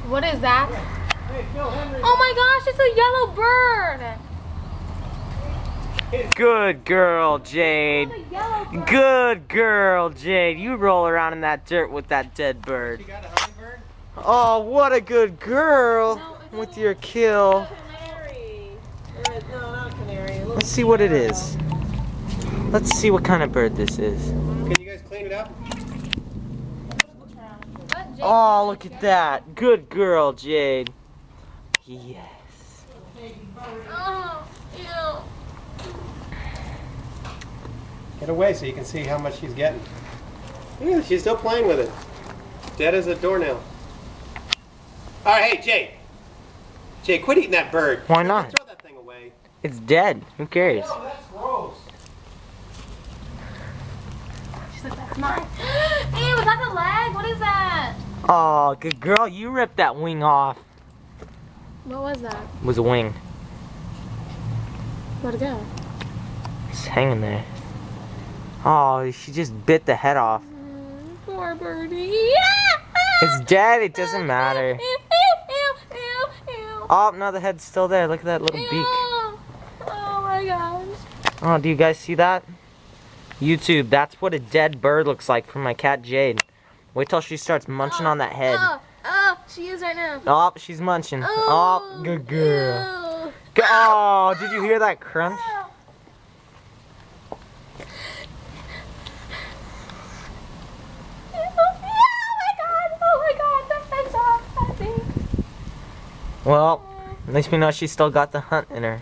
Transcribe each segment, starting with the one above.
What is that? Oh my gosh, it's a yellow bird. Good girl, Jade. Good girl, Jade. You roll around in that dirt with that dead bird. You got a hummingbird? Oh, what a good girl with your kill. Canary. No, not a canary. Let's see what it is. Let's see what kind of bird this is. Can you guys clean it up? Oh, look at that. Good girl, Jade. Yes. Oh, ew. Get away so you can see how much she's getting. Yeah, she's still playing with it. Dead as a doornail. All right, hey, Jay. Jay, quit eating that bird. Why not? Throw that thing away. It's dead. Who cares? Oh, that's gross. She's like, that's mine. Ew, was that the leg? What is that? Oh, good girl. You ripped that wing off. What was that? It was a wing. Where'd it go? It's hanging there. Oh, she just bit the head off. Poor birdie. It's dead. It doesn't matter. Ew, ew, ew, ew, ew. Oh, no, the head's still there. Look at that little Ew. beak. Oh my gosh. Oh, do you guys see that? YouTube, that's what a dead bird looks like from my cat Jade. Wait till she starts munching on that head. Oh, she is right now. Oh, she's munching. Oh, good girl. Oh, did you hear that crunch? Well, at least we know she still got the hunt in her.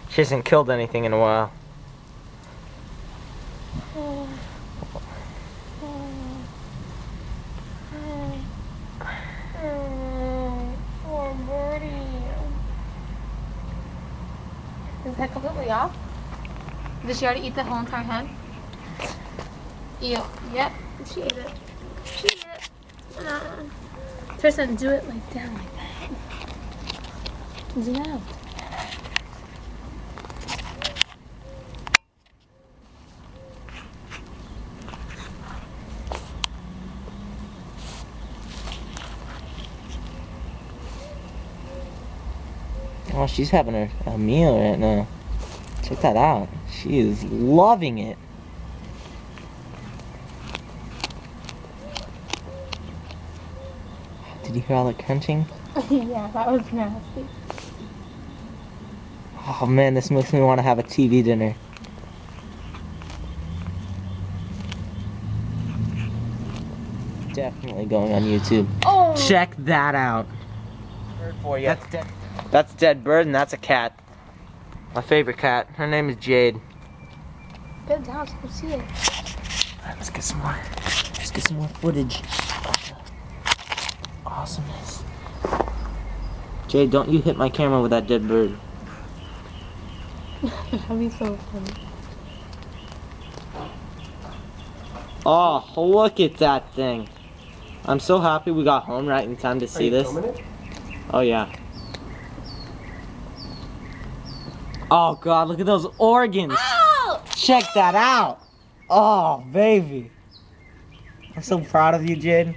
She hasn't killed anything in a while. Poor birdie. Is his head completely off? Did she already eat the whole entire head? Ew. Yep. She ate it. She ate it. Tristan, do it like down like that. Zoom out. Oh, she's having a meal right now. Check that out. She is loving it. Did you hear all the crunching? Yeah, that was nasty. Oh man, this makes me want to have a TV dinner. Definitely going on YouTube. Oh! Check that out. Bird for you. That's dead bird, and that's a cat. My favorite cat. Her name is Jade. Get it down so you can see it. Alright, let's get some more. Let's get some more footage. Awesomeness. Jade, don't you hit my camera with that dead bird. That'd be so funny. Oh, look at that thing. I'm so happy we got home right in time to see this. Oh yeah. Oh god, look at those organs. Oh! Check that out. Oh, baby. I'm so proud of you, Jade.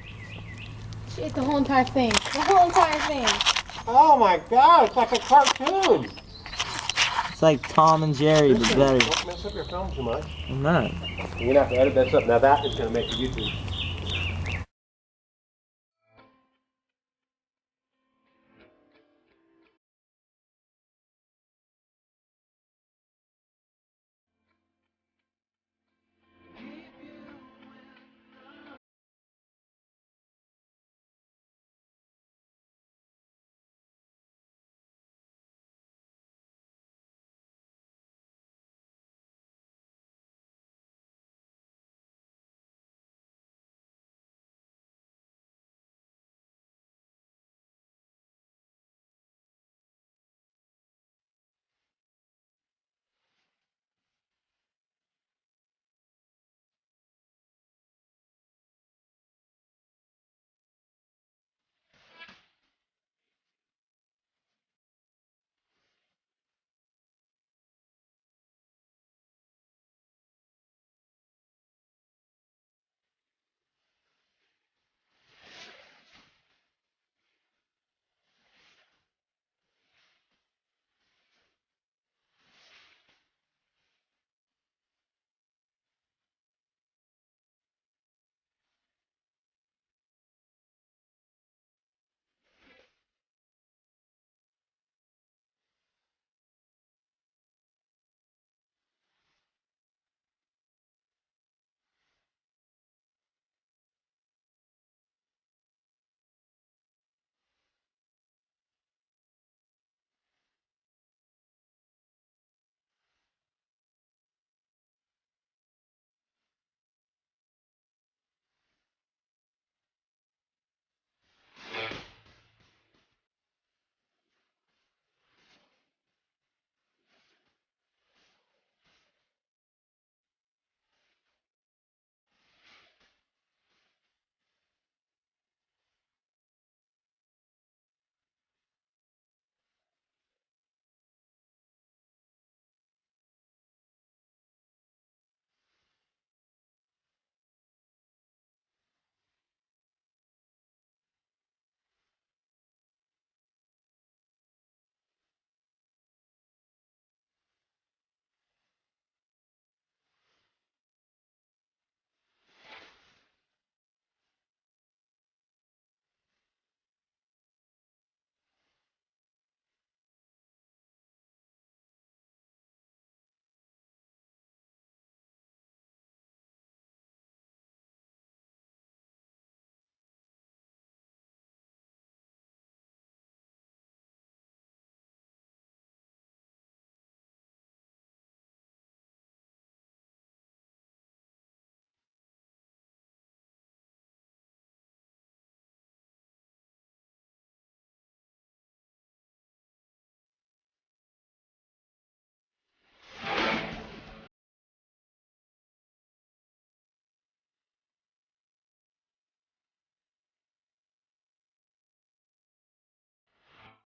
She ate the whole entire thing. The whole entire thing. Oh my god, it's like a cartoon. It's like Tom and Jerry, but better. Don't mess up your film too much. I'm not. You're gonna have to edit this up. Now that is gonna make a YouTube.